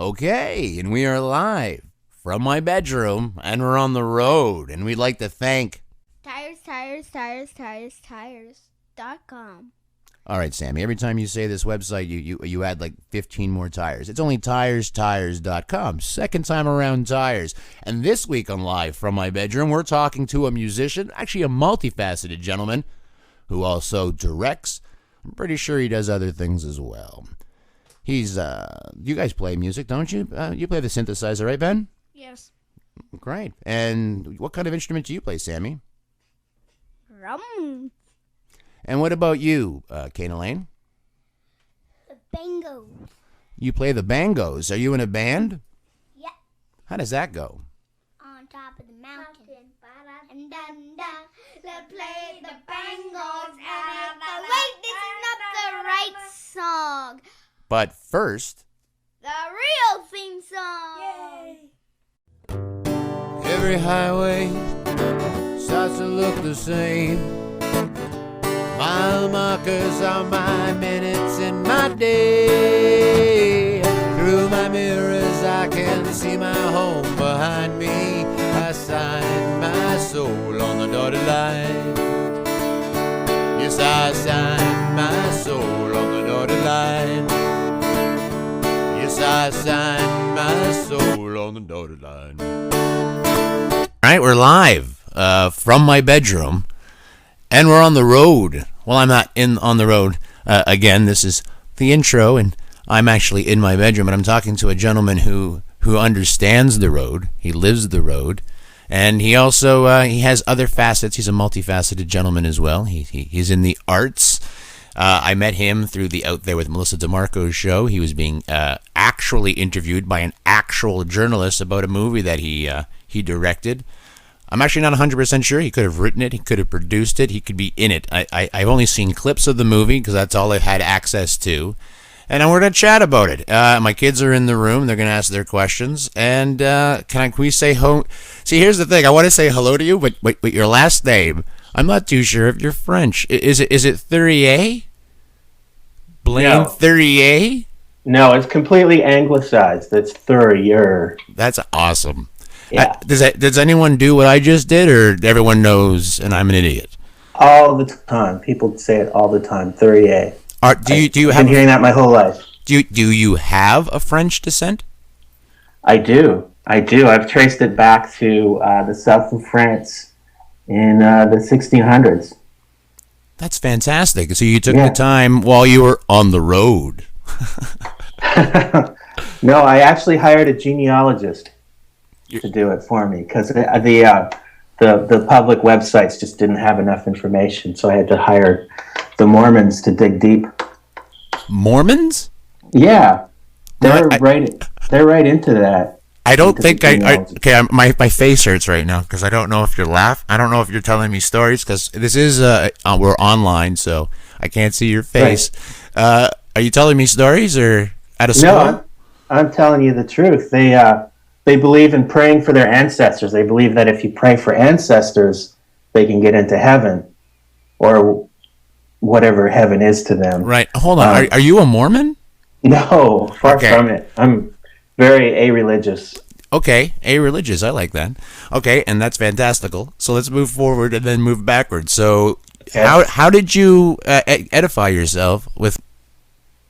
Okay, and we are live from my bedroom, and we're on the road, and we'd like to thank tires.com. All right, Sammy, every time you say this website, you add like 15 more tires. It's only tires.com. Second time around tires. And this week on Live from my bedroom, we're talking to a musician, actually a multifaceted gentleman, who also directs. I'm pretty sure he does other things as well. He's, you guys play music, don't you? You play the synthesizer, right, Ben? Yes. Great. And what kind of instrument do you play, Sammy? Drum. And what about you, Kane Elaine? The bangos. You play the bangos. Are you in a band? Yeah. How does that go? On top of the mountain. And then let's play the bangos. Wait, this is not the right song. But first, The real theme song. Yay. every highway starts to look the same. Mile markers are my minutes in my day. Through my mirrors I can see my home behind me. I signed my soul on the dotted line. Yes, I signed my soul on the dotted line. Yes, I signed my soul on the dotted line. All right, we're live from my bedroom, and we're on the road. Well, I'm not on the road. Again, this is the intro, and I'm actually in my bedroom, and I'm talking to a gentleman who understands the road. He lives the road, and he also he has other facets. He's a multifaceted gentleman as well. He's in the arts. I met him through the Out There with Melissa DeMarco's show. He was being actually interviewed by an actual journalist about a movie that he directed. I'm actually not 100% sure. He could have written it. He could have produced it. He could be in it. I've only seen clips of the movie because that's all I've had access to. And we're going to chat about it. My kids are in the room. They're going to ask their questions. And can we say hello? See, here's the thing. I want to say hello to you, but your last name, I'm not too sure if you're French. Is it Thurier? Blaine Thurier? No, it's completely anglicized. It's Thurier. That's awesome. Yeah. Does anyone do what I just did, or everyone knows and I'm an idiot? All the time. People say it all the time. Thurier. Do you have I've been hearing that my whole life. Do you have a French descent? I do. I've traced it back to the south of France in the 1600s. That's fantastic. So you took the time while you were on the road. No, I actually hired a genealogist to do it for me because the public websites just didn't have enough information, so I had to hire the Mormons to dig deep. Mormons? Yeah, they're right into that. I don't think my face hurts right now because I don't know if you're laughing. I don't know if you're telling me stories because this is we're online, so I can't see your face. Right. Are you telling me stories or at a school? No, I'm telling you the truth. They believe in praying for their ancestors. They believe that if you pray for ancestors, they can get into heaven, or whatever heaven is to them. Right. Hold on. Are you a Mormon? No, far from it. I'm very a-religious. Okay, a-religious. I like that. Okay, and that's fantastical. So let's move forward and then move backwards. So how did you edify yourself with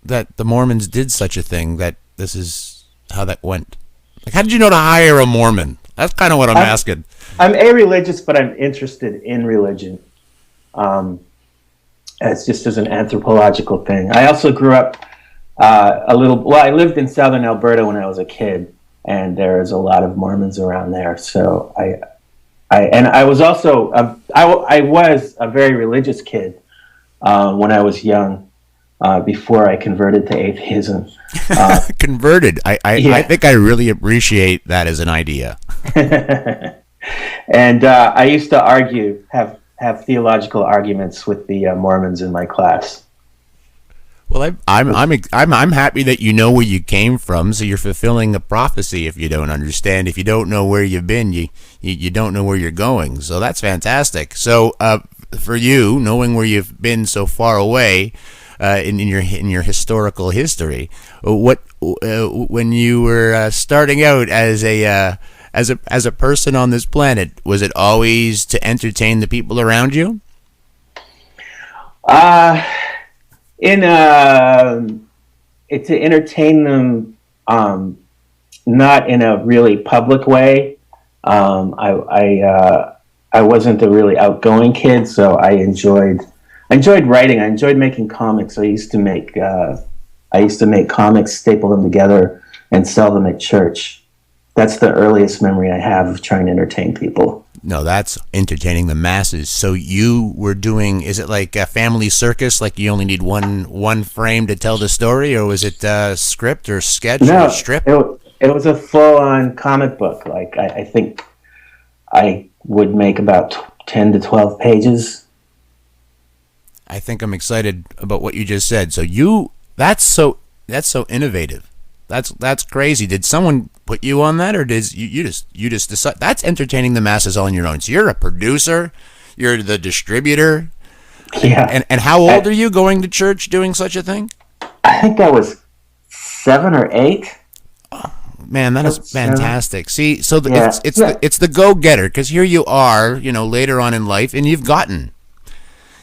that the Mormons did such a thing, that this is how that went? Like, how did you know to hire a Mormon? That's kind of what I'm asking. I'm a-religious, but I'm interested in religion. It's just as an anthropological thing. I also grew up I lived in southern Alberta when I was a kid, and there's a lot of Mormons around there. So I was also I was a very religious kid when I was young, before I converted to atheism. Converted. I think I really appreciate that as an idea. And I used to have theological arguments with the Mormons in my class. Well, I'm happy that you know where you came from, so you're fulfilling a prophecy. If you don't understand, if you don't know where you've been, you don't know where you're going. So that's fantastic. So for you, knowing where you've been so far away, in your historical history. What when you were starting out as a person on this planet, was it always to entertain the people around you? In to entertain them, not in a really public way. I wasn't a really outgoing kid, so I enjoyed writing. I enjoyed making comics. I used to make comics, staple them together, and sell them at church. That's the earliest memory I have of trying to entertain people. No, that's entertaining the masses. So you were doing, is it like a family circus? Like you only need one frame to tell the story, or was it script or sketch or strip? It was a full-on comic book. Like I think I would make about 10 to 12 pages. I think I'm excited about what you just said. So that's so innovative. That's crazy. Did someone put you on that, or did you just decide? That's entertaining the masses all on your own. So you're a producer, you're the distributor. Yeah. And how old are you going to church doing such a thing? I think I was 7 or 8. Oh, man, that is fantastic. See, so it's the go-getter, because here you are, later on in life, and you've gotten.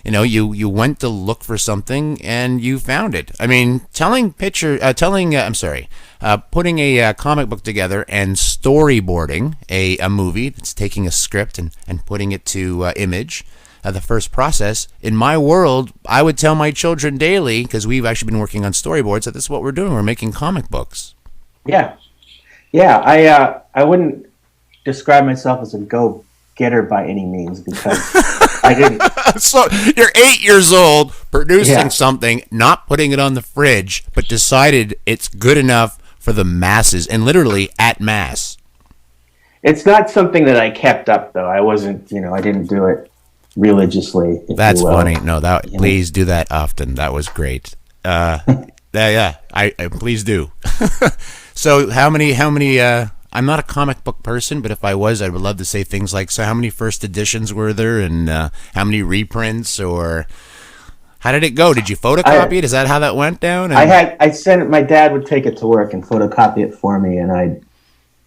You went to look for something and you found it. I mean, putting a comic book together and storyboarding a movie. It's taking a script and putting it to image. The first process in my world, I would tell my children daily, because we've actually been working on storyboards, that this is what we're doing. We're making comic books. Yeah. I wouldn't describe myself as a go-getter by any means, because I didn't. So you're 8 years old, producing something, not putting it on the fridge, but decided it's good enough for the masses, and literally at mass. It's not something that I kept up, though. I wasn't, I didn't do it religiously. That's funny. No, please do that often. That was great. I please do. So how many? I'm not a comic book person, but if I was, I would love to say things like, so how many first editions were there, and how many reprints, or how did it go? Did you photocopy it? Is that how that went down? I sent it. My dad would take it to work and photocopy it for me, and I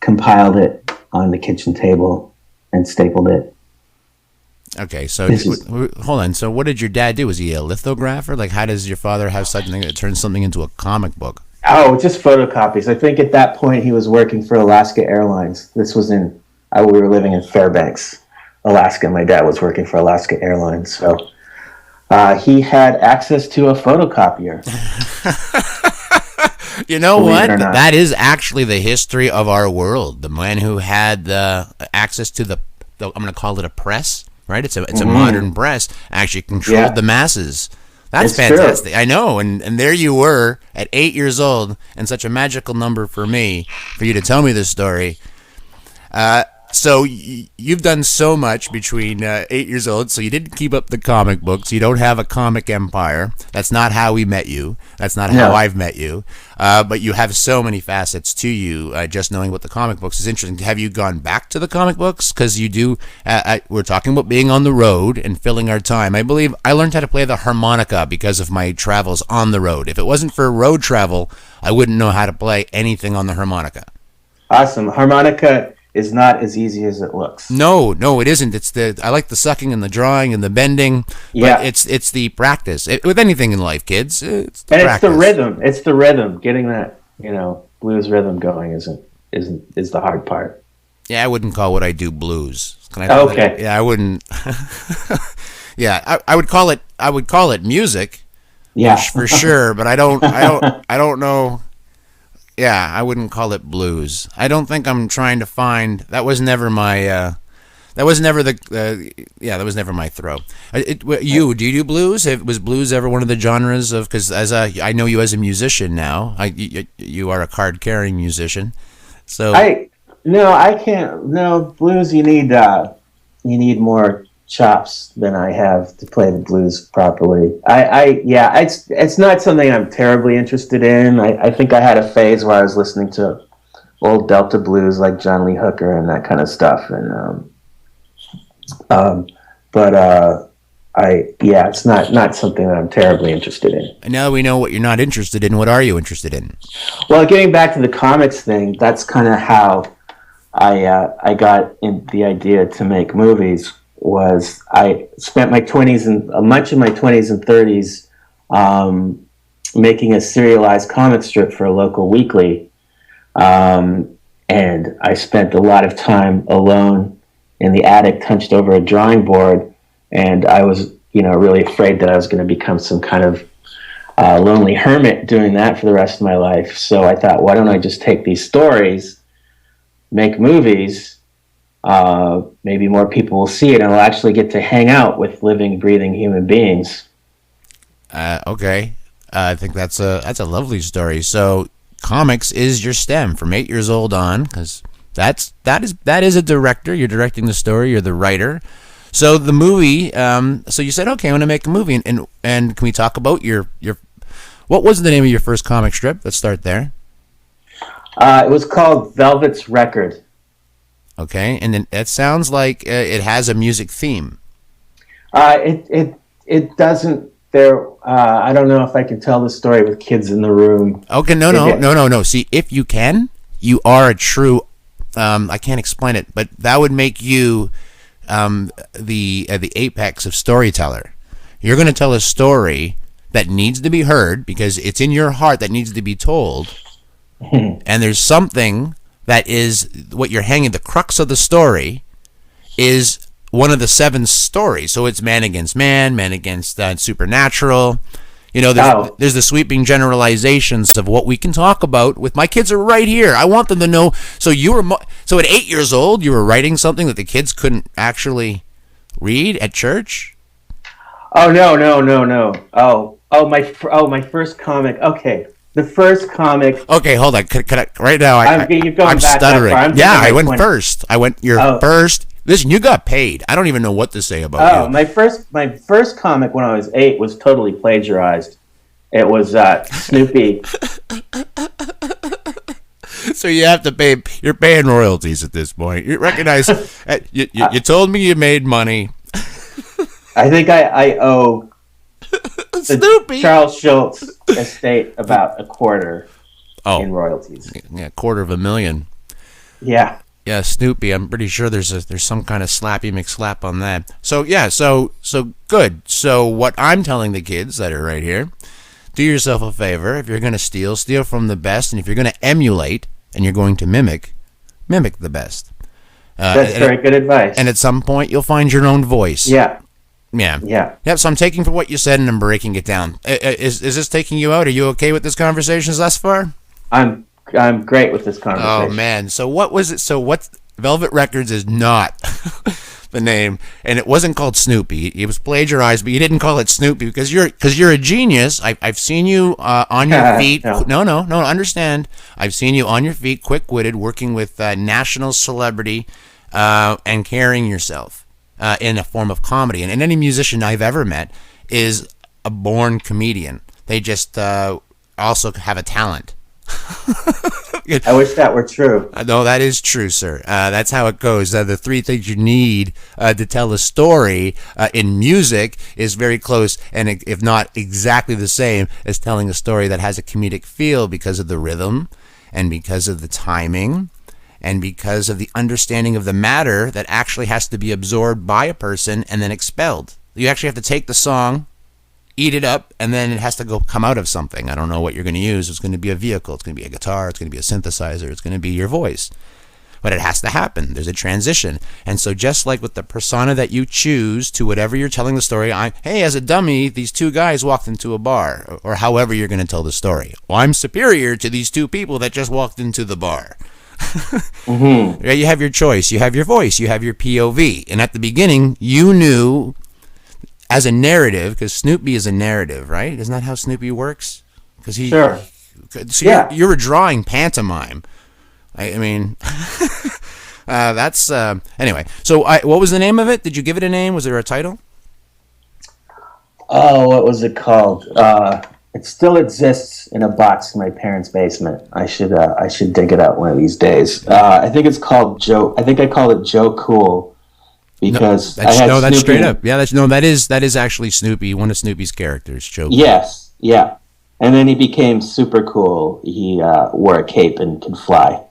compiled it on the kitchen table and stapled it. Okay, so hold on. So what did your dad do? Was he a lithographer? Like, how does your father have something that turns something into a comic book? Oh, just photocopies. I think at that point he was working for Alaska Airlines. This was we were living in Fairbanks, Alaska. My dad was working for Alaska Airlines. So he had access to a photocopier. You know what? That is actually the history of our world. The man who had the access to I'm going to call it a press, right? It's a modern press, actually controlled the masses. That's fantastic. True. I know. And there you were at 8 years old, and such a magical number for me, for you to tell me this story. So you've done so much between 8 years old, so you didn't keep up the comic books. You don't have a comic empire. That's not how we met you. That's not how I've met you. But you have so many facets to you. Just knowing what the comic books is interesting. Have you gone back to the comic books? Because you do. We're talking about being on the road and filling our time. I believe I learned how to play the harmonica because of my travels on the road. If it wasn't for road travel, I wouldn't know how to play anything on the harmonica. Awesome. Harmonica is not as easy as it looks. No, it isn't. I like the sucking and the drawing and the bending. But it's the practice. With anything in life, kids, it's the practice. It's the rhythm. Getting that, blues rhythm going is the hard part. Yeah, I wouldn't call what I do blues. Can I okay. Yeah, I wouldn't. Yeah, I would call it music. Yeah, for sure. But I don't know. Yeah, I wouldn't call it blues. I don't think I'm trying to find. That was never my. That was never that was never my throw. Do you do blues? Was blues ever one of the genres of? Because I know you as a musician now. You are a card-carrying musician. So I can't. No, blues. You need more chops than I have to play the blues properly. It's not something I'm terribly interested in. I think I had a phase where I was listening to old Delta blues like John Lee Hooker and that kind of stuff, and it's not something that I'm terribly interested in. And now that we know what you're not interested in, what are you interested in? Well, getting back to the comics thing, that's kind of how I got in the idea to make movies. Was I spent my 20s and much of my 20s and 30s making a serialized comic strip for a local weekly, and I spent a lot of time alone in the attic, hunched over a drawing board, and I was, really afraid that I was going to become some kind of lonely hermit doing that for the rest of my life. So I thought, why don't I just take these stories, make movies? Maybe more people will see it, and I'll actually get to hang out with living, breathing human beings. Okay, I think that's a lovely story. So, comics is your STEM from 8 years old on, because that is a director. You're directing the story. You're the writer. So the movie. So you said, okay, I want to make a movie, and can we talk about your what was the name of your first comic strip? Let's start there. It was called Velvet's Record. Okay, and then it sounds like it has a music theme. It doesn't. I don't know if I can tell the story with kids in the room. Okay, no. See, if you can, you are a true. I can't explain it, but that would make you the apex of storyteller. You're going to tell a story that needs to be heard because it's in your heart that needs to be told, and there's something that is what you're hanging. The crux of the story is one of the 7 stories. So it's man against man against supernatural. There's the sweeping generalizations of what we can talk about. With my kids are right here. I want them to know. So so at 8 years old, you were writing something that the kids couldn't actually read at church. Oh no. My first comic. Okay. The first comic. Okay, hold on. Could I, right now, I'm stuttering. I went first. First. Listen, you got paid. I don't even know what to say about you. My first comic when I was 8 was totally plagiarized. It was Snoopy. So you have to pay. You're paying royalties at this point. You recognize. You told me you made money. I think I owe Snoopy Charles Schultz estate about a quarter in royalties. Yeah, $250,000. Yeah. Yeah, Snoopy. I'm pretty sure there's some kind of slappy McSlap on that. So yeah, so good. So what I'm telling the kids that are right here, do yourself a favor. If you're going to steal from the best, and if you're going to emulate and you're going to mimic the best. That's very good advice. And at some point, you'll find your own voice. Yeah. So I'm taking for what you said and I'm breaking it down. Is this taking you out? Are you okay with this conversation thus far? I'm great with this conversation. Oh man, so what was it? So what? Velvet Records is not the name, and it wasn't called Snoopy. It was plagiarized, but you didn't call it Snoopy because you're a genius. I've seen you on your feet. No, understand. I've seen you on your feet, quick-witted, working with national celebrity, and carrying yourself in a form of comedy. And any musician I've ever met is a born comedian. They just also have a talent. I wish that were true. No, that is true, sir. That's how it goes. The 3 things you need to tell a story in music is very close, and if not exactly the same as telling a story that has a comedic feel because of the rhythm and because of the timing and because of the understanding of the matter that actually has to be absorbed by a person and then expelled. You actually have to take the song, eat it up, and then it has to come out of something. I don't know what you're going to use. It's going to be a vehicle. It's going to be a guitar. It's going to be a synthesizer. It's going to be your voice. But it has to happen. There's a transition. And so just like with the persona that you choose to whatever you're telling the story, hey, as a dummy, these 2 guys walked into a bar, or however you're going to tell the story. Well, I'm superior to these 2 people that just walked into the bar. Mm-hmm. You have your choice. You have your voice. You have your POV. And at the beginning, you knew as a narrative, because Snoopy is a narrative, right? Isn't that how Snoopy works? Sure. So yeah. You're a drawing pantomime. I mean, that's anyway. So what was the name of it? Did you give it a name? Was there a title? Oh, what was it called? It still exists in a box in my parents' basement. I should dig it out one of these days. I think it's called Joe. I think I called it Joe Cool. because that's Snoopy. straight up. Yeah, that is actually Snoopy, one of Snoopy's characters. Joke. Yes, yeah. And then he became super cool. He wore a cape and could fly.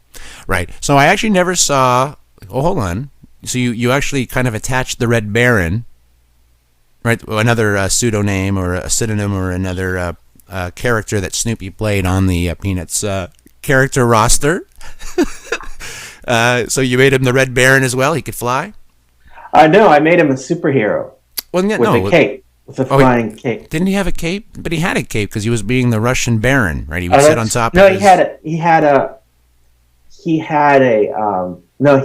Right. So I actually never saw. Oh, hold on. So you actually kind of attached the Red Baron, right? Another pseudonym or a synonym or another character that Snoopy played on the Peanuts character roster. So you made him the Red Baron as well. He could fly. No, I made him a superhero. Well, yeah, with a cape, with a flying cape. Didn't he have a cape? But he had a cape because he was being the Russian Baron, right? He would sit on top. No, of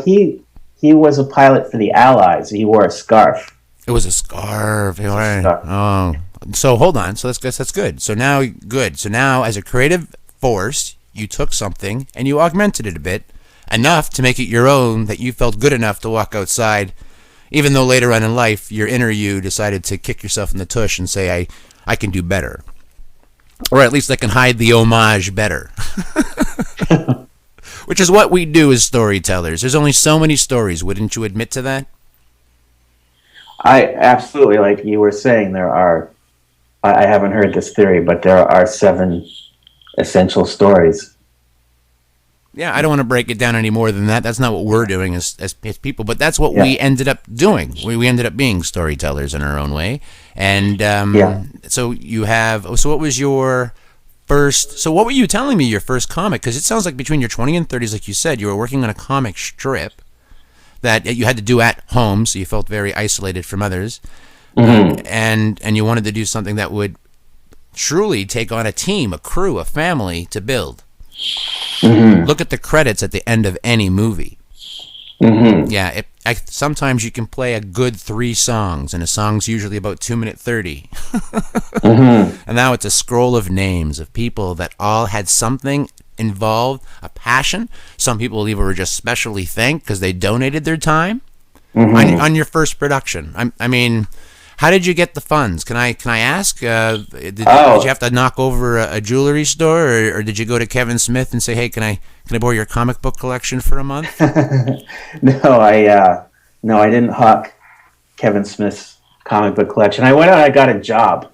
his... he was a pilot for the Allies. He wore a scarf. It was a scarf. Oh, so hold on. So that's good. So now, So now, as a creative force, you took something and you augmented it a bit, enough to make it your own. That you felt good enough to walk outside, even though later on in life, your inner you decided to kick yourself in the tush and say, "I can do better," or at least I can hide the homage better. Which is what we do as storytellers. There's only so many stories. Wouldn't you admit to that? I absolutely, like you were saying, I haven't heard this theory, but there are 7 essential stories. Yeah, I don't want to break it down any more than that. That's not what we're doing as people, but that's what we ended up doing. We ended up being storytellers in our own way. And so what was your first, so what were you telling me your first comic? Because it sounds like between your 20s and 30s, like you said, you were working on a comic strip that you had to do at home, so you felt very isolated from others. Mm-hmm. And you wanted to do something that would truly take on a team, a crew, a family to build. Mm-hmm. Look at the credits at the end of any movie. Mm-hmm. Yeah, sometimes you can play a good 3 songs, and a song's usually about 2:30. Mm-hmm. And now it's a scroll of names of people that all had something involved, a passion. Some people even were just specially thanked because they donated their time on your first production. I mean, how did you get the funds? Can I ask? Did you have to knock over a jewelry store, or did you go to Kevin Smith and say, "Hey, can I borrow your comic book collection for a month?" No, I didn't hawk Kevin Smith's comic book collection. I went out. I got a job.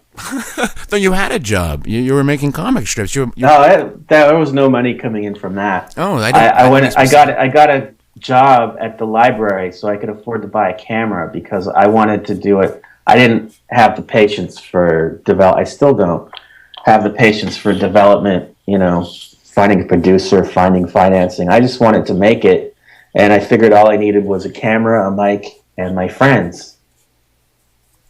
So you had a job. You were making comic strips. No, there was no money coming in from that. Oh, I got a job at the library so I could afford to buy a camera because I wanted to do it. I didn't have the patience for I still don't have the patience for development, finding a producer, finding financing. I just wanted to make it, and I figured all I needed was a camera, a mic, and my friends.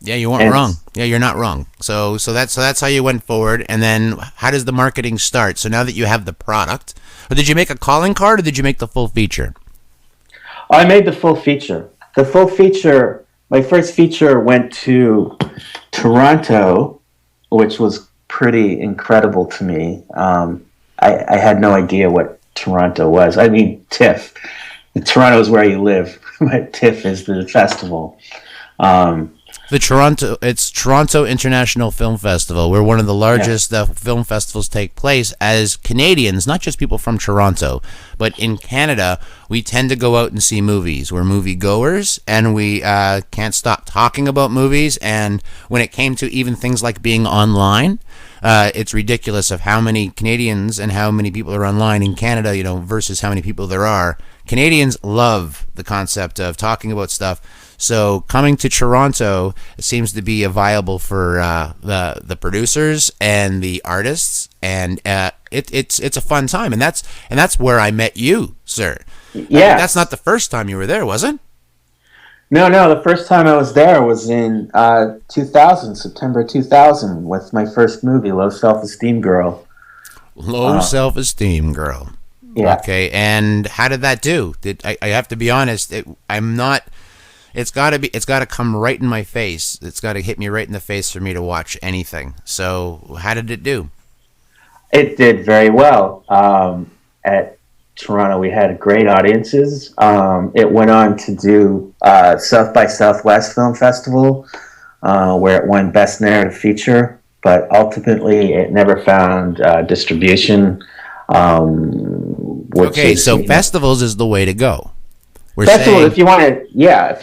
Yeah, you weren't wrong. Yeah, you're not wrong. So that's how you went forward. And then how does the marketing start? So now that you have the product, or did you make a calling card, or did you make the full feature? I made the full feature. The full feature. My first feature went to Toronto, which was pretty incredible to me. I had no idea what Toronto was. I mean, TIFF. Toronto is where you live, but TIFF is the festival. It's Toronto International Film Festival, where one of the largest film festivals take place. As Canadians, not just people from Toronto, but in Canada, we tend to go out and see movies. We're movie goers, and we can't stop talking about movies. And when it came to even things like being online, it's ridiculous of how many Canadians and how many people are online in Canada, versus how many people there are. Canadians love the concept of talking about stuff. So coming to Toronto seems to be viable for the producers and the artists, and it's a fun time, and that's where I met you, sir. Yeah, that's not the first time you were there, was it? No. The first time I was there was in 2000, September 2000, with my first movie, Low Self-Esteem Girl. Low Self-Esteem Girl. Yeah. Okay, and how did that do? I have to be honest? It's got to come right in my face. It's got to hit me right in the face for me to watch anything. So how did it do? It did very well. At Toronto, we had great audiences. It went on to do South by Southwest Film Festival, where it won Best Narrative Feature, but ultimately it never found distribution. So festivals is the way to go. we're Festival, saying, if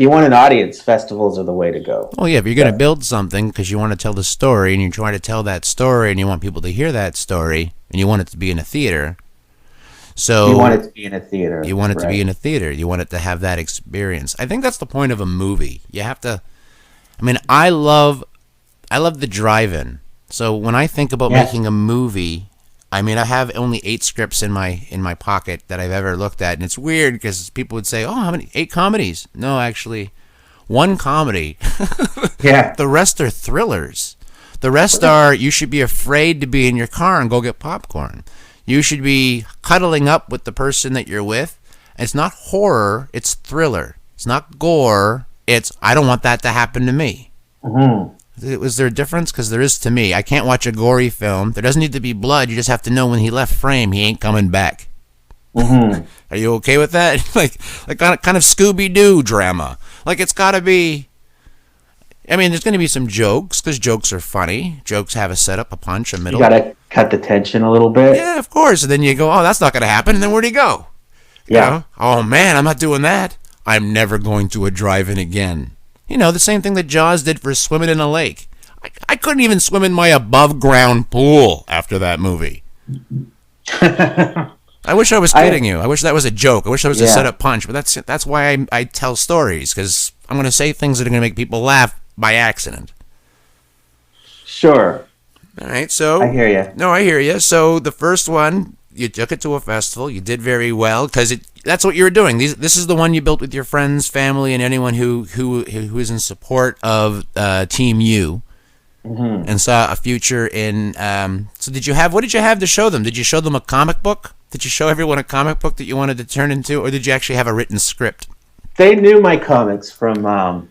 you want an audience, festivals are the way to go. well, yeah, if you're going to build something because you want to tell the story and you're trying to tell that story and you want people to hear that story and you want it to be in a theater. So You want it to be in a theater. You want it to right. be in a theater. You want it to have that experience. I think that's the point of a movie. You have to. I mean, I love the drive-in. So when I think about Yes. making a movie, I mean, I have only 8 scripts in my pocket that I've ever looked at, and it's weird because people would say, "Oh, how many? 8 comedies?" No, actually, 1 comedy. Yeah. The rest are thrillers. The rest are you should be afraid to be in your car and go get popcorn. You should be cuddling up with the person that you're with. It's not horror, it's thriller. It's not gore, it's I don't want that to happen to me. Mm-hmm. Was there a difference? Because there is to me. I can't watch a gory film. There doesn't need to be blood. You just have to know when he left frame, he ain't coming back. Mm-hmm. Are you okay with that? like kind of Scooby-Doo drama. Like it's got to be. I mean, there's going to be some jokes because jokes are funny. Jokes have a setup, a punch, a middle. You gotta cut the tension a little bit. Yeah, of course. And then you go, oh, that's not going to happen. And then where'd he go? Yeah. You know? Oh man, I'm not doing that. I'm never going to a drive-in again. You know, the same thing that Jaws did for swimming in a lake. I couldn't even swim in my above-ground pool after that movie. I wish I was kidding you. I wish that was a joke. I wish that was a set-up punch. But that's why I tell stories, because I'm going to say things that are going to make people laugh by accident. Sure. All right, so... I hear you. No, I hear you. So the first one, you took it to a festival. You did very well, because that's what you were doing. This is the one you built with your friends, family, and anyone who is in support of Team U. Mm-hmm. And saw a future in. So what did you have to show them? Did you show them a comic book? Did you show everyone a comic book that you wanted to turn into, or did you actually have a written script? They knew my comics from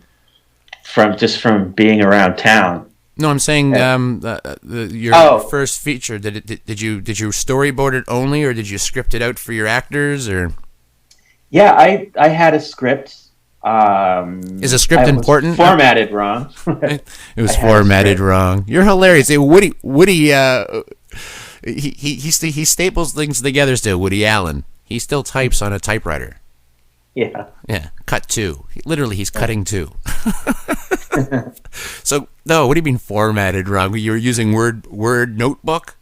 being around town. No, I'm saying your first feature. Did you storyboard it only, or did you script it out for your actors, or? Yeah, I had a script. Is a script important? Formatted wrong. It was formatted wrong. You're hilarious. Woody, he staples things together still. Woody Allen. He still types on a typewriter. Yeah. Yeah. Cut 2. Literally, he's cutting 2. So no, what do you mean formatted wrong? You were using Word notebook?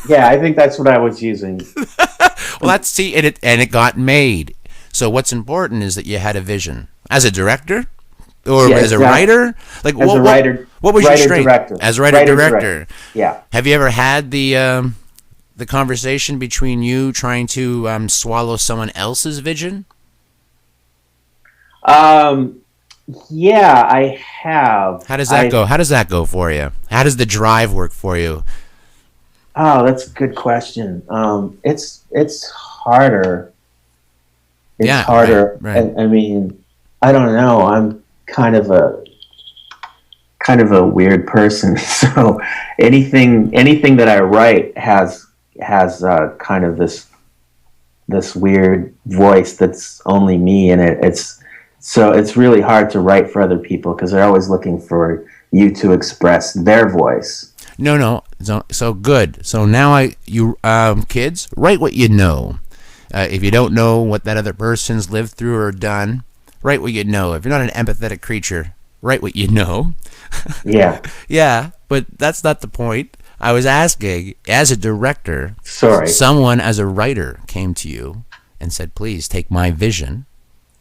Yeah, I think that's what I was using. Well, and it got made. So what's important is that you had a vision as a director, or as a writer. Like as a writer, what was your strength? Director. As writer director. Yeah. Have you ever had the conversation between you trying to swallow someone else's vision? Yeah, I have. How does that go? How does that go for you? How does the drive work for you? Oh, that's a good question. It's harder. It's harder. Right. I mean, I don't know. I'm kind of a weird person. So anything that I write has kind of this weird voice that's only me in it. So it's really hard to write for other people because they're always looking for you to express their voice. No. So good. So now kids, write what you know. If you don't know what that other person's lived through or done, write what you know. If you're not an empathetic creature, write what you know. Yeah. Yeah, but that's not the point. I was asking, as a director, someone as a writer came to you and said, "Please take my vision."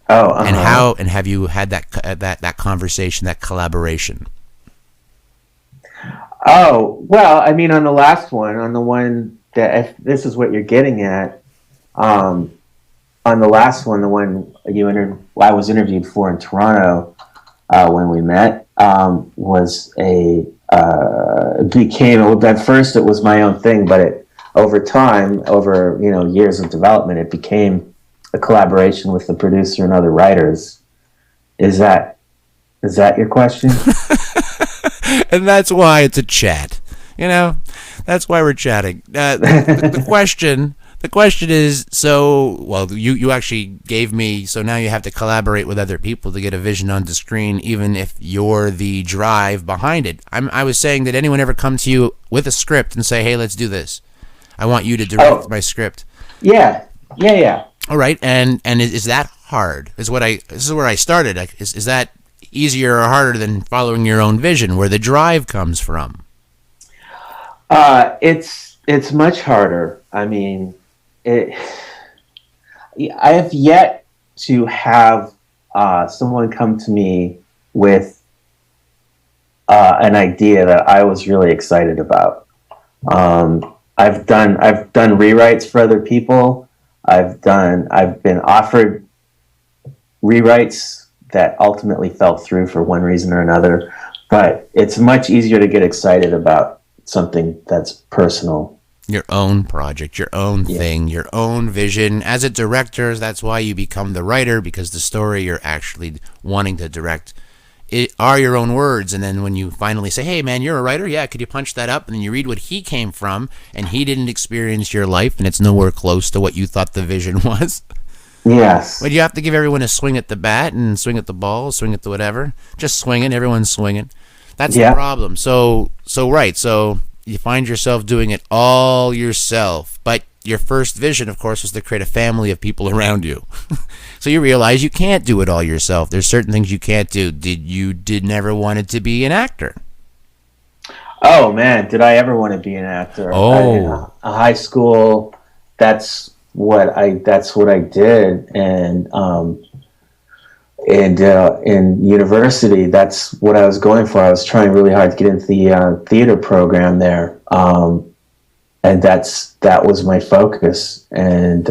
Oh, uh-huh. And have you had that conversation, that collaboration? Oh, well, I mean, on the last one, on the one that, if this is what you're getting at, on the last one, the one I was interviewed for in Toronto when we met, was at first it was my own thing, but over time, years of development, it became a collaboration with the producer and other writers. Is that your question? And that's why it's a chat. That's why we're chatting. The question is, you actually gave me, so now you have to collaborate with other people to get a vision onto screen, even if you're the drive behind it. I was saying, did anyone ever come to you with a script and say, "Hey, let's do this. I want you to direct my script"? Yeah. All right, and is that hard? This is where I started. Is that easier or harder than following your own vision, where the drive comes from? It's much harder. I mean, I have yet to have someone come to me with an idea that I was really excited about. I've done rewrites for other people. I've been offered rewrites that ultimately fell through for one reason or another. But it's much easier to get excited about something that's personal. Your own project, your own thing, your own vision. As a director, that's why you become the writer, because the story you're actually wanting to direct are your own words. And then when you finally say, hey man, you're a writer, yeah, could you punch that up? And then you read what he came from, and he didn't experience your life, and it's nowhere close to what you thought the vision was. Yes. But you have to give everyone a swing at the bat and swing at the ball, swing at the whatever. Just swinging, everyone's swinging. That's the problem. So you find yourself doing it all yourself, but your first vision, of course, was to create a family of people around you. So you realize you can't do it all yourself. There's certain things you can't do. Did never wanted to be an actor? Oh man, did I ever want to be an actor? Oh, a high school. That's what I did, and in university, that's what I was going for. I was trying really hard to get into the theater program there, and that was my focus. And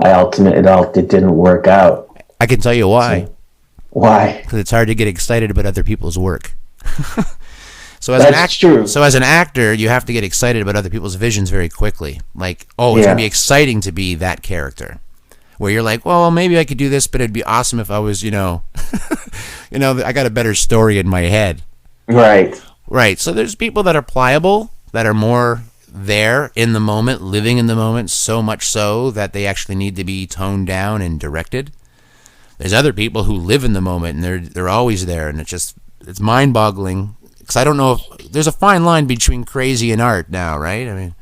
it didn't work out. I can tell you why. Why? Because it's hard to get excited about other people's work. So true. So as an actor, you have to get excited about other people's visions very quickly. Like, it's going to be exciting to be that character. Where you're like, well, maybe I could do this, but it'd be awesome if I was, I got a better story in my head. Right. Right. So there's people that are pliable, that are more there in the moment, living in the moment, so much so that they actually need to be toned down and directed. There's other people who live in the moment, and they're always there, and it's mind-boggling. Because I don't know if there's a fine line between crazy and art now, right? I mean,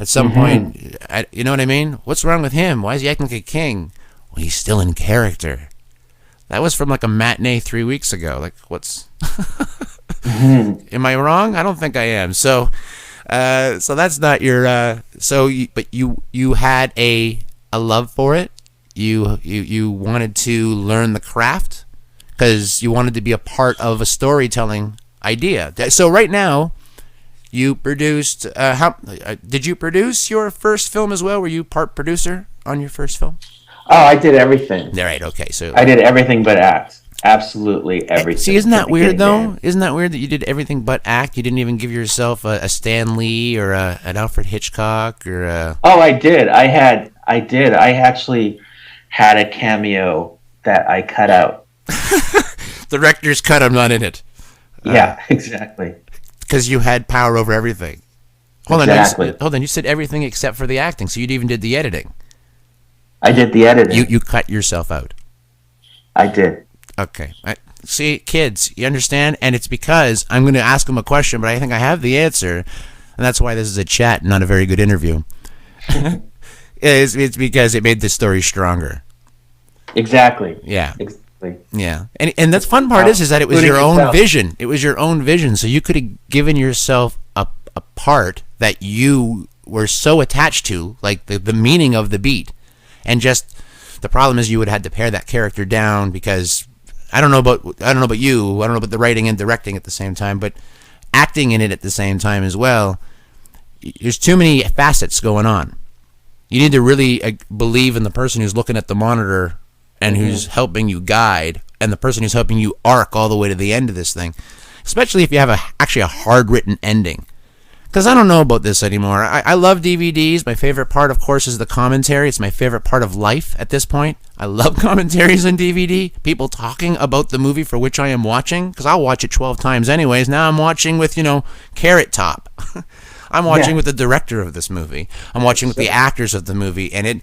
at some point, you know what I mean? What's wrong with him? Why is he acting like a king? Well, he's still in character. That was from like a matinee 3 weeks ago. Like, what's... Am I wrong? I don't think I am. So that's not your... But you had a love for it. You wanted to learn the craft because you wanted to be a part of a storytelling idea. So right now... You produced, did you produce your first film as well? Were you part producer on your first film? Oh, I did everything. Right, okay. So I did everything but act. Absolutely everything. See, isn't that weird, though? Isn't that weird that you did everything but act? You didn't even give yourself a Stan Lee or an Alfred Hitchcock or a... Oh, I did. I actually had a cameo that I cut out. Director's cut, I'm not in it. Yeah, exactly. Because you had power over everything. Hold on, you said everything except for the acting, so you even did the editing. I did the editing. You cut yourself out. I did. Okay. See, kids, you understand? And it's because I'm going to ask them a question, but I think I have the answer, and that's why this is a chat, not a very good interview. It's because it made the story stronger. Exactly. Yeah. Yeah, and the fun part is that it was your own vision. It was your own vision, so you could have given yourself a part that you were so attached to, like the meaning of the beat, and just the problem is you would have had to pare that character down because I don't know about you, I don't know about the writing and directing at the same time, but acting in it at the same time as well. There's too many facets going on. You need to really believe in the person who's looking at the monitor and who's helping you guide, and the person who's helping you arc all the way to the end of this thing, especially if you have actually a hard-written ending. Because I don't know about this anymore. I love DVDs. My favorite part, of course, is the commentary. It's my favorite part of life at this point. I love commentaries on DVD, people talking about the movie for which I am watching, because I'll watch it 12 times anyways. Now I'm watching with, Carrot Top. I'm watching with the director of this movie. I'm watching with the actors of the movie, and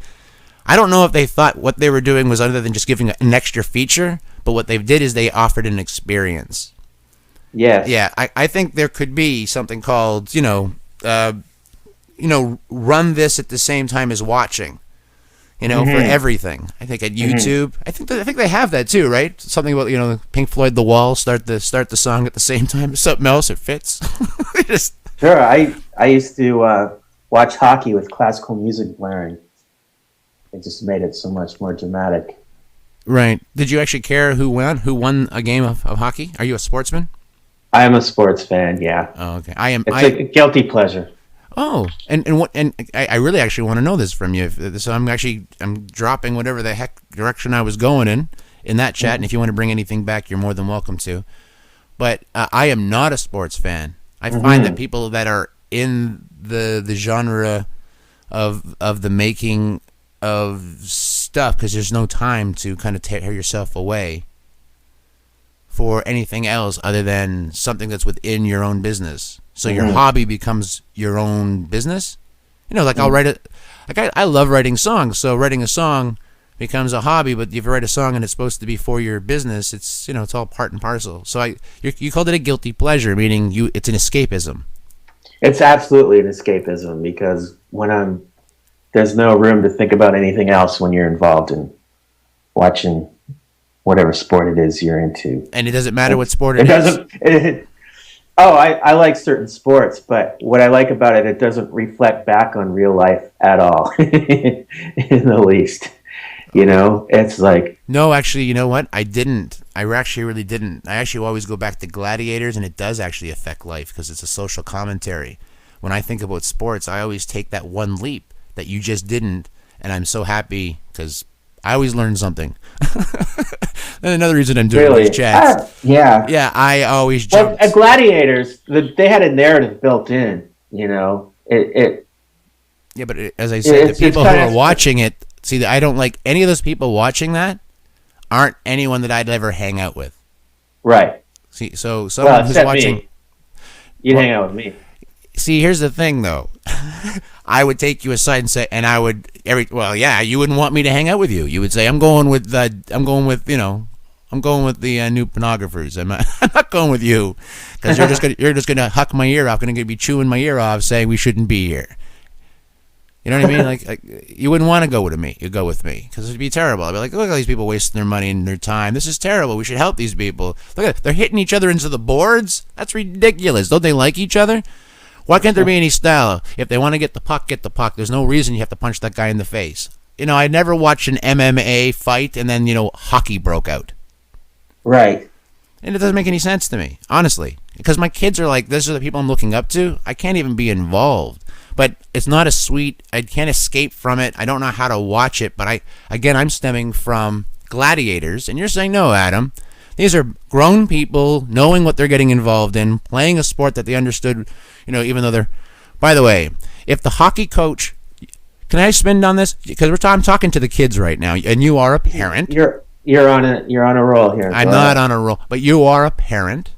I don't know if they thought what they were doing was other than just giving an extra feature, but what they did is they offered an experience. Yes. Yeah, I think there could be something called, run this at the same time as watching. for everything. I think at YouTube, I think they have that too, right? Something about Pink Floyd, The Wall, start the song at the same time. Something else, it fits. Sure, I used to watch hockey with classical music blaring. It just made it so much more dramatic. Right. Did you actually care who won a game of hockey? Are you a sportsman? I am a sports fan. Yeah. Oh, okay. I am. It's a guilty pleasure. Oh, and I really actually want to know this from you. So I'm dropping whatever the heck direction I was going in that chat, and if you want to bring anything back, you're more than welcome to. But I am not a sports fan. I find that people that are in the genre of the making of stuff, because there's no time to kind of tear yourself away for anything else other than something that's within your own business. So your hobby becomes your own business. I'll write it. Like I love writing songs, so writing a song becomes a hobby. But if you write a song and it's supposed to be for your business, it's it's all part and parcel. So you called it a guilty pleasure, meaning it's an escapism. It's absolutely an escapism, because there's no room to think about anything else when you're involved in watching whatever sport it is you're into. And it doesn't matter what sport it is. I like certain sports, but what I like about it doesn't reflect back on real life at all, in the least. It's like... No, actually, you know what? I didn't. I actually really didn't. I actually always go back to Gladiators, and it does actually affect life because it's a social commentary. When I think about sports, I always take that one leap that you just didn't, and I'm so happy because I always learn something. And another reason I'm doing these chats. Yeah, I always jump. At Gladiators, they had a narrative built in. It. Yeah, but as I said, the people who are watching it, see, I don't like any of those people watching that. Aren't anyone that I'd ever hang out with. Right. See, so someone who's watching, me. You'd hang out with me. See, here's the thing, though. I would take you aside and say, and I would you wouldn't want me to hang out with you. You would say, I'm going with the new pornographers. I'm not going with you, because you're just gonna huck my ear off. Gonna be chewing my ear off, saying we shouldn't be here. You know what I mean? Like you wouldn't want to go with me. You go with me because it'd be terrible. I'd be like, look at all these people wasting their money and their time. This is terrible. We should help these people. Look at they're hitting each other into the boards. That's ridiculous. Don't they like each other? Why can't there be any style? If they want to get the puck, get the puck. There's no reason you have to punch that guy in the face. I never watched an MMA fight and then hockey broke out. Right. And it doesn't make any sense to me, honestly, because my kids are like, these are the people I'm looking up to. I can't even be involved. But it's not as sweet. I can't escape from it. I don't know how to watch it. But I'm stemming from Gladiators. And you're saying, no, Adam. These are grown people knowing what they're getting involved in, playing a sport that they understood, even though they're... By the way, if the hockey coach... Can I spin on this? Because I'm talking to the kids right now, and you are a parent. You're on a roll here. I'm not on a roll, but you are a parent.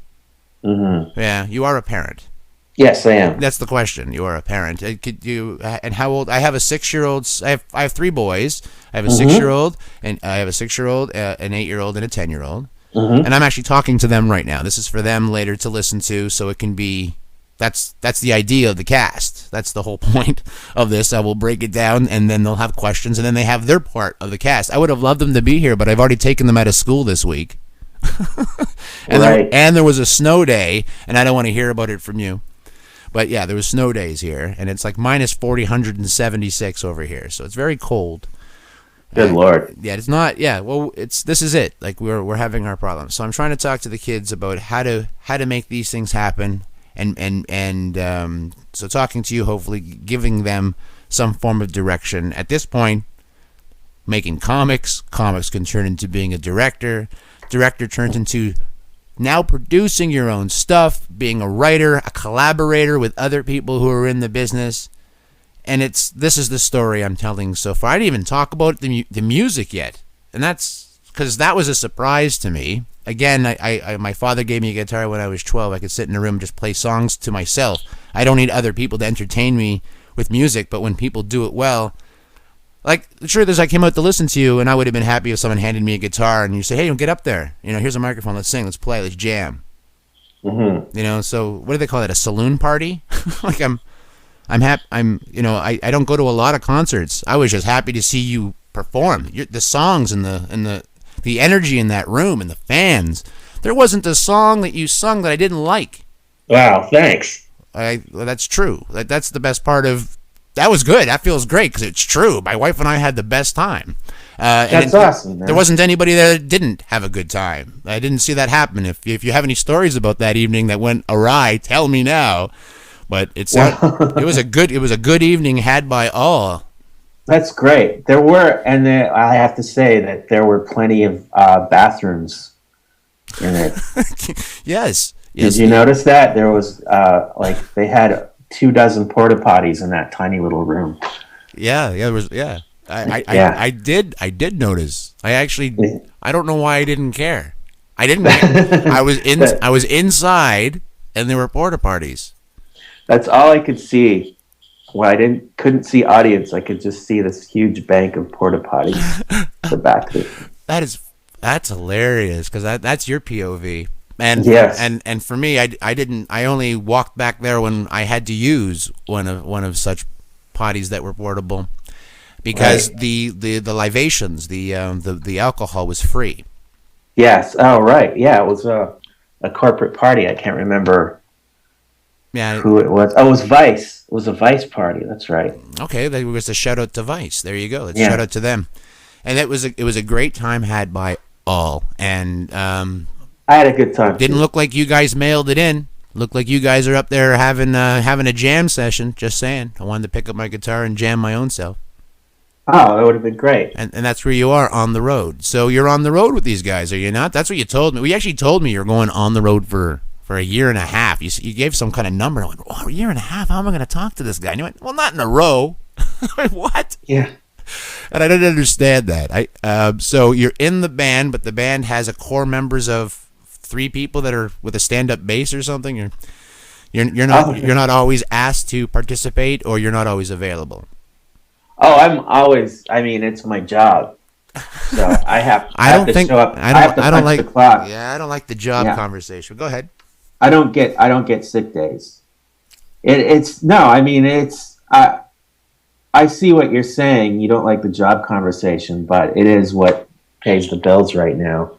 Mm-hmm. Yeah, you are a parent. Yes, I am. That's the question. You are a parent. Could you? And how old? I have a 6-year-old. I have 3 boys. I have a 6-year-old, and I have a 6-year-old, an 8-year-old, and a 10-year-old. Mm-hmm. And I'm actually talking to them right now. This is for them later to listen to, so it can be. That's the idea of the cast. That's the whole point of this. I will break it down, and then they'll have questions, and then they have their part of the cast. I would have loved them to be here, but I've already taken them out of school this week. And there was a snow day, and I don't want to hear about it from you. But yeah, there was snow days here, and it's like minus 40, 176 over here, so it's very cold. Good Lord. Yeah, it's not. Yeah, well, this is it. Like we're having our problems. So I'm trying to talk to the kids about how to make these things happen, and so talking to you, hopefully giving them some form of direction. At this point, making comics can turn into being a director turns into now producing your own stuff, being a writer, a collaborator with other people who are in the business. And this is the story I'm telling so far. I didn't even talk about the music yet, and that's because that was a surprise to me. Again, my father gave me a guitar when I was 12. I could sit in a room and just play songs to myself. I don't need other people to entertain me with music, but when people do it well, like the truth is, I came out to listen to you, and I would have been happy if someone handed me a guitar and you say, "Hey, get up there. Here's a microphone. Let's sing. Let's play. Let's jam." Mm-hmm. So what do they call it? A saloon party? Like I'm happy. I don't go to a lot of concerts. I was just happy to see you perform. The songs and the energy in that room and the fans. There wasn't a song that you sung that I didn't like. Wow, thanks. That's true. That's the best part of. That was good. That feels great because it's true. My wife and I had the best time. That's awesome, man. There wasn't anybody there that didn't have a good time. I didn't see that happen. If you have any stories about that evening that went awry, tell me now. But it was a good evening had by all. That's great. There were, and I have to say that there were plenty of bathrooms in it. Yes. Did you notice that there was they had 24 porta potties in that tiny little room? Yeah, there was. Yeah, I did notice. I don't know why I didn't care. I didn't. I was inside, and there were porta potties. That's all I could see. Well, I couldn't see audience. I could just see this huge bank of porta potties at the back of it. That's hilarious because that's your POV. And yes. and for me, I didn't. I only walked back there when I had to use one of such potties that were portable, because right. the libations, the alcohol was free. Yes. Oh, right. Yeah, it was a corporate party. I can't remember. Yeah. Who it was? Oh, it was Vice. It was a Vice party. That's right. Okay, that was a shout out to Vice. There you go. Let's shout out to them. And it was a great time had by all. And I had a good time. Didn't look like you guys mailed it in. Looked like you guys are up there having a jam session. Just saying. I wanted to pick up my guitar and jam my own self. Oh, that would have been great. And that's where you are, on the road. So you're on the road with these guys, are you not? That's what you told me. We actually told me you're going on the road for a year and a half. You gave some kind of number. I went, a year and a half? How am I going to talk to this guy? And you went, well, not in a row. I went, what? Yeah. And I didn't understand that. So you're in the band, but the band has a core members of 3 people that are with a stand-up bass or something. You're not always asked to participate, or you're not always available. Oh, I'm always. I mean, it's my job, so I have to show up. I don't like the clock. Yeah, I don't like the job conversation. Go ahead. I don't get sick days. It's no. I mean, I see what you're saying. You don't like the job conversation, but it is what pays the bills right now.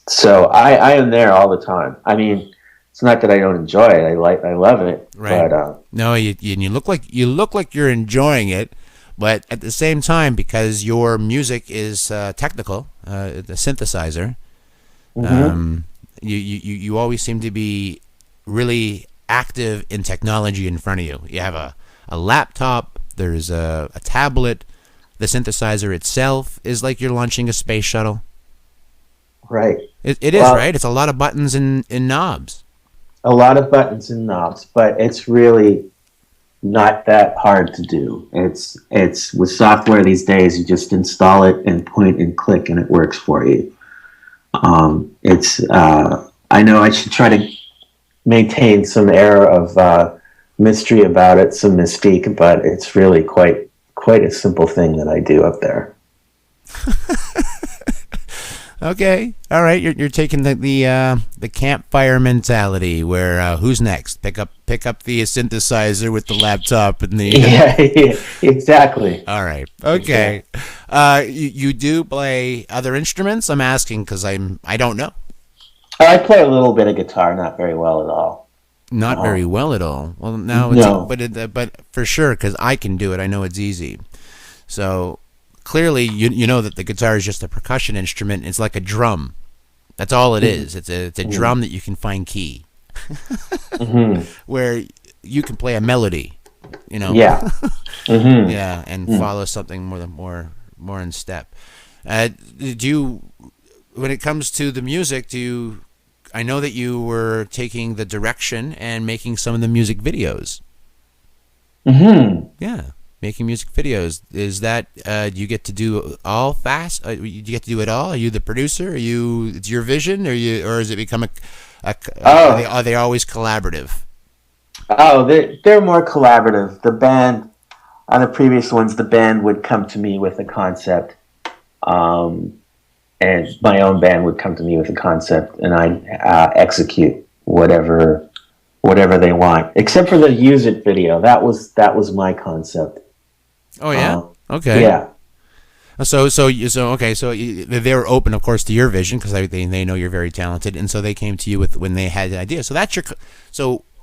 So I am there all the time. I mean, it's not that I don't enjoy it. I love it. Right. But, no, you look like you're enjoying it, but at the same time, because your music is technical, the synthesizer, mm-hmm. You always seem to be really active in technology in front of you. You have a laptop. There's a tablet. The synthesizer itself is like you're launching a space shuttle. Right. It is, right? It's a lot of buttons and knobs. A lot of buttons and knobs, but it's really not that hard to do. It's with software these days, you just install it and point and click and it works for you. I know I should try to maintain some air of mystery about it, some mystique, but it's really quite a simple thing that I do up there. Okay, all right. You're taking the campfire mentality, where who's next? Pick up the synthesizer with the laptop and the yeah, exactly. All right, okay. You do play other instruments? I'm asking because I don't know. I play a little bit of guitar, not very well at all. Not very well at all. Well, now but for sure, because I can do it. I know it's easy. So. Clearly, you know that the guitar is just a percussion instrument. It's like a drum. That's all it is. It's a drum that you can find key, mm-hmm. where you can play a melody. You know. Yeah. Mm-hmm. Yeah, and follow something more in step. Did you, when it comes to the music, I know that you were taking the direction and making some of the music videos. Mm-hmm. Yeah. Making music videos, is that do you get to do all fast? You get to do it all? Are you the producer? It's your vision, or has it become are they always collaborative? Oh, they're more collaborative. The band on the previous ones, the band would come to me with a concept, and my own band would come to me with a concept, and I'd execute whatever they want, except for the Use It video. That was my concept. Oh yeah. Okay. Yeah. They're open, of course, to your vision because they know you're very talented, and so they came to you when they had an idea. So that's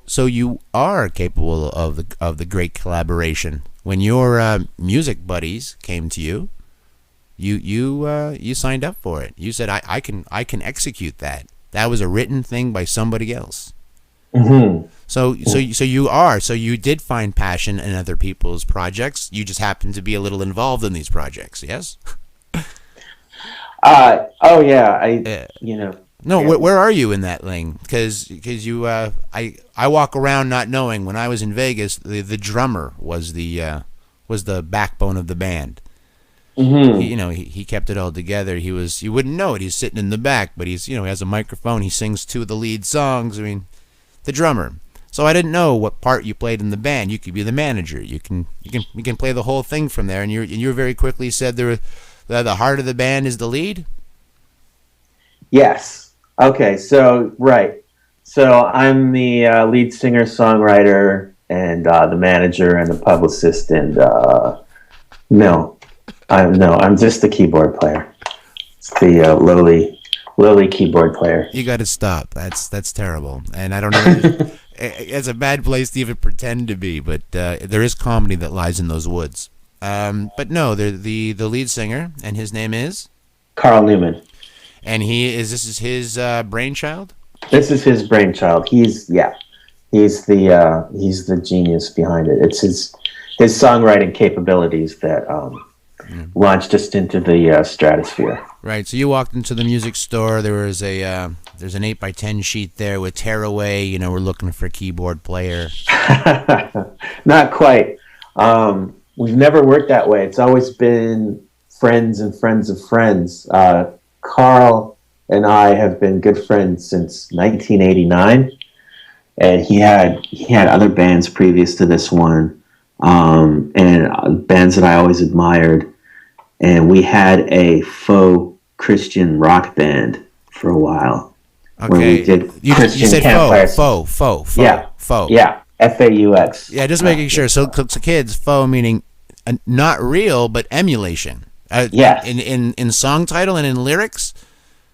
so you are capable of the great collaboration. When your music buddies came to you, you signed up for it. You said I can execute that. That was a written thing by somebody else. Mm-hmm. So you did find passion in other people's projects. You just happened to be a little involved in these projects, yes? Oh yeah, No, where are you in that thing? Because you I walk around not knowing. When I was in Vegas, the drummer was the backbone of the band. Mm-hmm. He kept it all together. You wouldn't know it. He's sitting in the back, but he has a microphone. He sings two of the lead songs. I mean, the drummer. So I didn't know what part you played in the band. You could be the manager. You can play the whole thing from there. And you very quickly said the heart of the band is the lead. Yes. Okay. So right. So I'm the lead singer, songwriter, and the manager and the publicist. And I'm just the keyboard player. It's the lowly keyboard player. You got to stop. That's terrible. And I don't know. It's a bad place to even pretend to be, but there is comedy that lies in those woods. But no, the lead singer, and his name is Carl Newman. And this is his brainchild? This is his brainchild. He's the genius behind it. It's his songwriting capabilities that launched us into the stratosphere. Right. So you walked into the music store. There's an 8x10 sheet there with Tearaway. We're looking for a keyboard player. Not quite. We've never worked that way. It's always been friends and friends of friends. Carl and I have been good friends since 1989, and he had other bands previous to this one, and bands that I always admired. And we had a faux Christian rock band for a while. Okay. Where we did you said faux. Yeah. Faux. Yeah. FAUX. Yeah, just making sure. So kids, faux meaning not real, but emulation. Yes. In song title and in lyrics?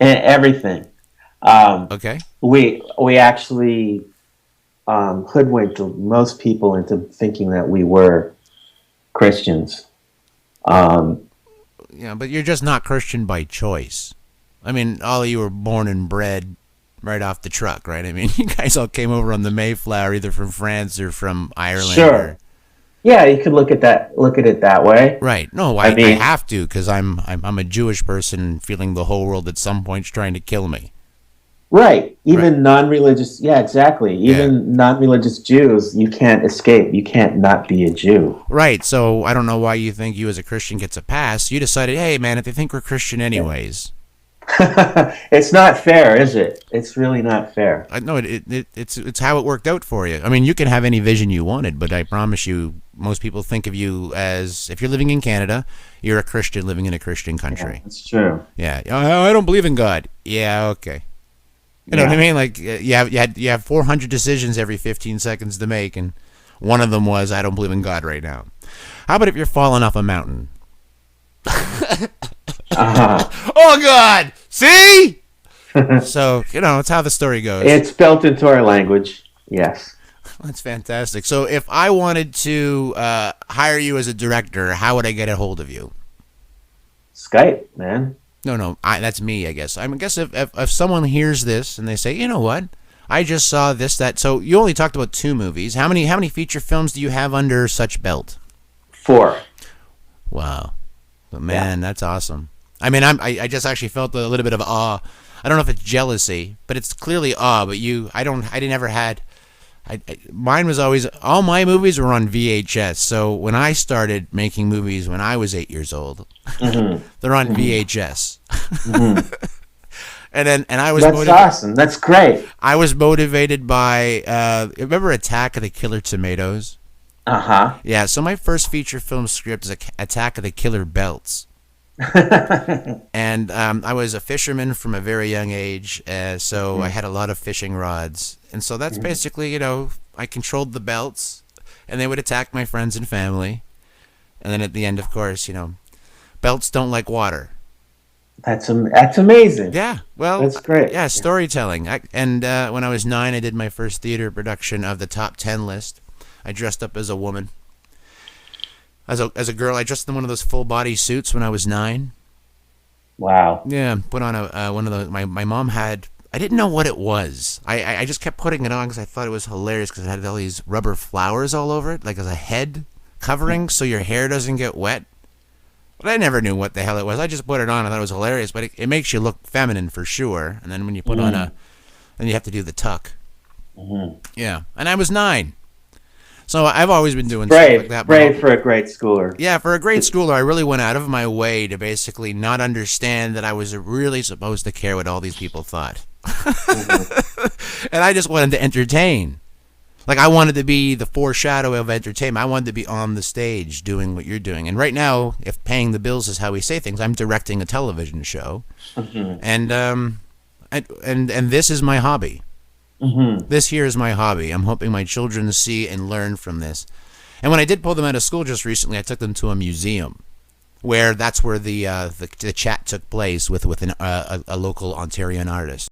And everything. Okay. We actually hoodwinked most people into thinking that we were Christians. Yeah, but you're just not Christian by choice. I mean, all of you were born and bred right off the truck, right? I mean, you guys all came over on the Mayflower, either from France or from Ireland. Sure. Yeah, you could look at it that way. Right. No, I have to, because I'm a Jewish person feeling the whole world at some point is trying to kill me. Right. Even non-religious. Yeah, exactly. Even non-religious Jews, you can't escape. You can't not be a Jew. Right. So I don't know why you think you as a Christian gets a pass. You decided, hey, man, if they think we're Christian anyways. It's not fair, is it? It's really not fair. No, it's how it worked out for you. I mean, you can have any vision you wanted, but I promise you, most people think of you as, if you're living in Canada, you're a Christian living in a Christian country. Yeah, that's true. Yeah. I don't believe in God. Yeah, okay. You know what I mean? Like, you have 400 decisions every 15 seconds to make, and one of them was, I don't believe in God right now. How about if you're falling off a mountain? Oh, God! See? So, it's how the story goes. It's built into our language, yes. That's fantastic. So, if I wanted to hire you as a director, how would I get a hold of you? Skype, man. No, that's me, I guess. I guess if someone hears this and they say, you know what, I just saw this, that. So you only talked about 2 movies. How many feature films do you have under such belt? 4. Wow, man, That's awesome. I mean, I just actually felt a little bit of awe. I don't know if it's jealousy, but it's clearly awe. But mine was always, all my movies were on VHS. So when I started making movies when I was 8 years old, they're on VHS. And I was That's awesome. That's great. I was motivated by remember Attack of the Killer Tomatoes? Uh-huh. Yeah, so my first feature film script is Attack of the Killer Belts. And I was a fisherman from a very young age, so I had a lot of fishing rods. And so that's basically, I controlled the belts, and they would attack my friends and family. And then at the end, of course, Belts don't like water. That's amazing. Yeah, well, That's great. Yeah, storytelling. When I was 9, I did my first theater production of the Top 10 list. I dressed up as a woman. As a girl, I dressed in one of those full body suits when I was 9. Wow. Yeah, put on one of those. My mom had. I didn't know what it was. I just kept putting it on because I thought it was hilarious because it had all these rubber flowers all over it, like as a head covering, so your hair doesn't get wet. But I never knew what the hell it was. I just put it on. I thought it was hilarious, but it makes you look feminine for sure. And then when you put on then you have to do the tuck. Mm-hmm. Yeah, and I was 9, so I've always been doing brave, stuff like that. Brave for a great schooler. Yeah, for a grade schooler, I really went out of my way to basically not understand that I was really supposed to care what all these people thought. Mm-hmm. And I just wanted to entertain. Like, I wanted to be the foreshadow of entertainment. I wanted to be on the stage doing what you're doing. And right now, if paying the bills is how we say things, I'm directing a television show. Mm-hmm. And this is my hobby. Mm-hmm. This here is my hobby. I'm hoping my children see and learn from this. And when I did pull them out of school just recently, I took them to a museum where that's where the chat took place with a local Ontarian artist.